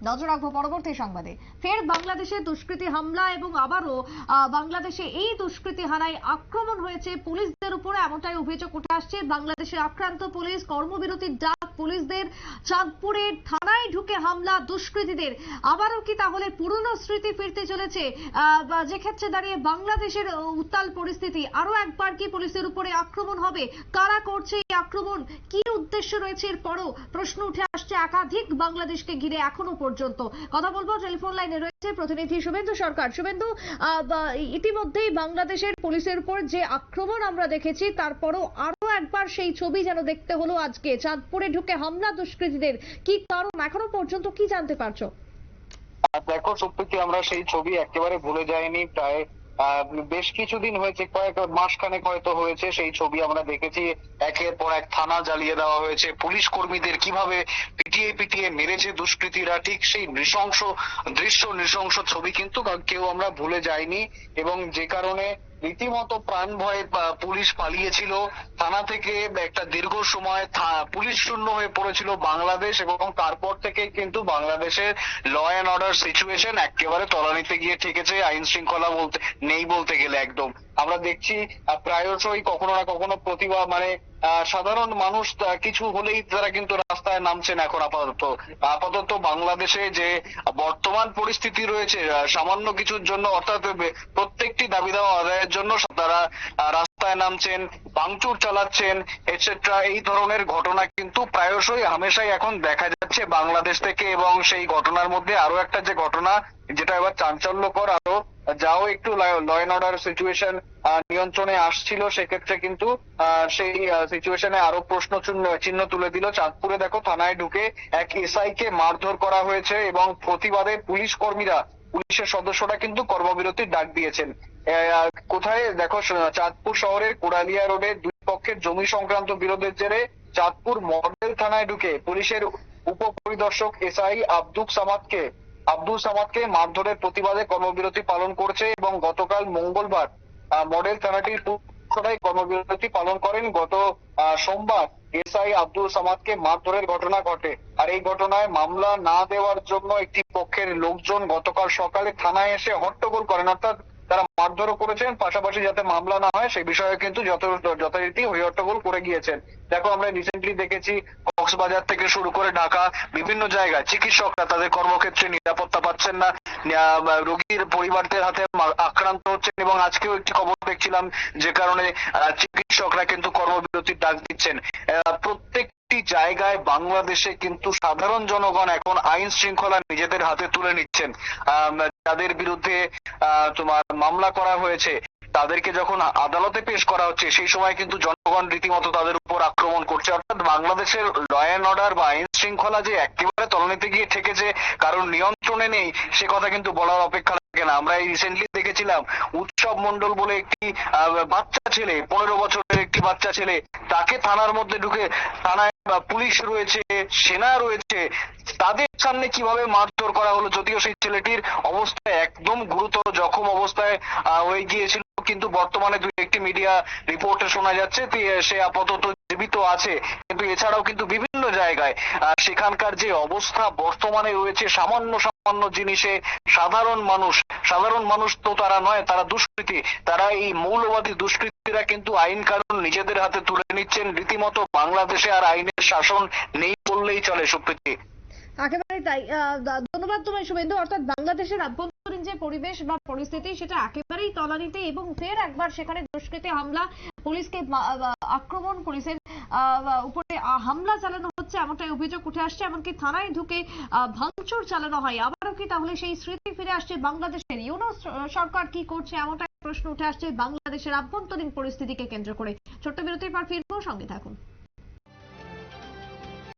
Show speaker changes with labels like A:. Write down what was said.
A: নজর রাখবো পরবর্তী সংবাদে। ফের বাংলাদেশে দুষ্কৃতী হামলা এবং আবারও বাংলাদেশে এই দুষ্কৃতী হানায় আক্রমণ হয়েছে পুলিশদের উপরে, এমনটাই অভিযোগ উঠে আসছে। বাংলাদেশের আক্রান্ত পুলিশ, কর্মবিরতির ডাক পুলিশদের, চাঁদপুরের থানায় ঢুকে হামলা দুষ্কৃতীদের। আবারও কি তাহলে পুরনো স্মৃতি ফিরতে চলেছে? যে ক্ষেত্রে দাঁড়িয়ে বাংলাদেশের উত্তাল পরিস্থিতি, আরো একবার কি পুলিশের উপরে আক্রমণ হবে? কারা করছে এই আক্রমণ? কি উদ্দেশ্য রয়েছে? এরপরও প্রশ্ন উঠে আসছে একাধিক বাংলাদেশকে ঘিরে এখনো পর্যন্ত। কথা বলবো, টেলিফোন লাইনে রয়েছে প্রতিনিধি শুভেন্দু সরকার। শুভেন্দু, ইতিমধ্যেই বাংলাদেশের পুলিশের উপর যে আক্রমণ আমরা দেখেছি, তারপরও আরো একবার সেই ছবি যেন দেখতে হলো আজকে। চাঁদপুরে ঢুকে হামলা দুষ্কৃতীদের, কি কারণ এখনো পর্যন্ত কি জানতে পারছো?
B: দেখো সত্যি আমরা সেই ছবি একেবারে ভুলে যাইনি। প্রায় বেশ কিছুদিন হয়েছে, কয়েক মাসখানেক হয়তো হয়েছে, সেই ছবি আমরা দেখেছি। একের পর এক থানা জ্বালিয়ে দেওয়া হয়েছে, পুলিশ কর্মীদের কিভাবে পিটিয়ে পিটিয়ে মেরেছে দুষ্কৃতীরা, ঠিক সেই নৃশংস ছবি কিন্তু কেউ আমরা ভুলে যাইনি। এবং যে কারণে রীতিমতো প্রাণ ভয়ে পুলিশ পালিয়েছিল থানা থেকে। একটা দীর্ঘ সময় পুলিশ শূন্য হয়ে পড়েছিল বাংলাদেশ, এবং তারপর থেকে কিন্তু বাংলাদেশের ল অ্যান্ড অর্ডার সিচুয়েশন একেবারে তলানিতে গিয়ে ঠেকেছে। আইন শৃঙ্খলা নেই বলতে গেলে একদম। আমরা দেখছি প্রায়শই কখনো না কখনো প্রতিবাদ সাধারণ মানুষ কিছু হলেই তারা কিন্তু রাস্তায় নামছেন। এখন আপাতত বাংলাদেশে যে বর্তমান পরিস্থিতি রয়েছে, সামান্য কিছুর জন্য, অর্থাৎ প্রত্যেকটি দাবি দেওয়া আদায়ের জন্য তারা রাস্তায় নামছেন, ভাঙচুর চালাচ্ছেন, এটসেট্রা। এই ধরনের ঘটনা কিন্তু প্রায়শই হামেশাই এখন দেখা যাচ্ছে বাংলাদেশ থেকে। এবং সেই ঘটনার মধ্যে আরো একটা যে ঘটনা, যেটা এবার চাঞ্চল্যকর, আরো যাও একটু ল অ্যান্ড অর্ডার সিচুয়েশন নিয়ন্ত্রণে আসছিল, সেক্ষেত্রে কিন্তু সেই সিচুয়েশনে আরো প্রশ্ন চিহ্ন তুলে দিল। চাঁদপুরে দেখো থানায় ঢুকে এক এসআই কে মারধর করা হয়েছে, এবং প্রতিবাদে পুলিশের সদস্যরা কিন্তু কর্মবিরতির ডাক দিয়েছেন। কোথায় দেখো, চাঁদপুর শহরের কোড়ালিয়া রোডে দুই পক্ষের জমি সংক্রান্ত বিরোধের জেরে চাঁদপুর মডেল থানায় ঢুকে পুলিশের উপপরিদর্শক এসআই আব্দুল সামাদকে মারধরের প্রতিবাদে কর্মবিরতি পালন করছে। এবং গতকাল মঙ্গলবার মডেল থানাটির কর্মবিরতি পালন করেন। গত সোমবার এসআই আব্দুল সামাদকে মারধরের ঘটনা ঘটে। আর এই ঘটনায় মামলা না দেওয়ার জন্য একটি পক্ষের লোকজন গতকাল সকালে থানায় এসে হট্টগোল করেন, অর্থাৎ তারা মারধরও করেছেন, পাশাপাশি যাতে মামলা না হয় সেই বিষয়ে কিন্তু যথারীতি হট্টগোল করে গিয়েছেন। দেখো, আমরা রিসেন্টলি দেখেছি কক্সবাজার থেকে শুরু করে ঢাকা, বিভিন্ন জায়গায় চিকিৎসকরা তাদের কর্মক্ষেত্রে নিরাপত্তা পাচ্ছেন না, রোগীর পরিবারদের হাতে আক্রান্ত হচ্ছেন। এবং আজকেও একটি খবর দেখছিলাম, যে কারণে চিকিৎসকরা কিন্তু কর্মবিরতির ডাক দিচ্ছেন। প্রত্যেকটি জায়গায় বাংলাদেশে কিন্তু সাধারণ জনগণ এখন আইন শৃঙ্খলা নিজেদের হাতে তুলে নিচ্ছেন। যাদের বিরুদ্ধে তোমার মামলা করা হয়েছে, তাদেরকে যখন আদালতে পেশ করা হচ্ছে, সেই সময় কিন্তু জনগণ রীতিমতো তাদের উপর আক্রমণ করছে। অর্থাৎ বাংলাদেশের ল অ্যান্ড অর্ডার বা আইন শৃঙ্খলা যে একেবারে তলানিতে গিয়ে ঠেকেছে, কারণ নিয়ন্ত্রণে নেই, সে কথা কিন্তু বলার অপেক্ষা রাখে না। আমরা এই রিসেন্টলি দেখেছিলাম উৎসব মন্ডল বলে একটি বাচ্চা ছেলে, 15 বছরের একটি বাচ্চা ছেলে, তাকে থানার মধ্যে ঢুকে, থানায় পুলিশ রয়েছে, সেনা রয়েছে, তাদের সামনে কিভাবে মারধর করা হলো। যদিও সেই ছেলেটির অবস্থা একদম গুরুতর জখম অবস্থায় হয়ে গিয়েছিল, কিন্তু বর্তমানে দুই একটি মিডিয়া রিপোর্টে শোনা যাচ্ছে সে আপাতত জীবিত আছে। কিন্তু এছাড়াও কিন্তু বিভিন্ন জায়গায় সেখানকার যে অবস্থা বর্তমানে রয়েছে, সামান্য জিনিসে সাধারণ মানুষ তো তারা নয়, তারা দুষ্কৃতী, তারা এই মৌলবাদী দুষ্কৃতীরা কিন্তু আইন কানুন নিজেদের হাতে তুলে নিচ্ছেন। রীতিমতো বাংলাদেশে আর আইনের শাসন নেই বললেই চলে। সুপ্রীতি,
A: একেবারেই তাই। ধন্যবাদ তোমায় শুভেন্দু। অর্থাৎ বাংলাদেশের আভ্যন্তরীণ যে পরিবেশ বা পরিস্থিতি, সেটা একেবারেই তলানিতে, এবং ফের একবার সেখানে দুষ্কৃতী হামলা, পুলিশকে আক্রমণ, পুলিশের উপরে হামলা চালানো হচ্ছে, এমনটাই অভিযোগ উঠে আসছে। এমনকি থানায় ঢুকে ভাঙচুর চালানো হয়। আবারও কি তাহলে সেই স্মৃতি ফিরে আসছে বাংলাদেশের? ইউনূস সরকার কি করছে, এমনটাই প্রশ্ন উঠে আসছে বাংলাদেশের আভ্যন্তরীণ পরিস্থিতিকে কেন্দ্র করে। ছোট্ট বিরতির পর ফিরবো, সঙ্গে থাকুন।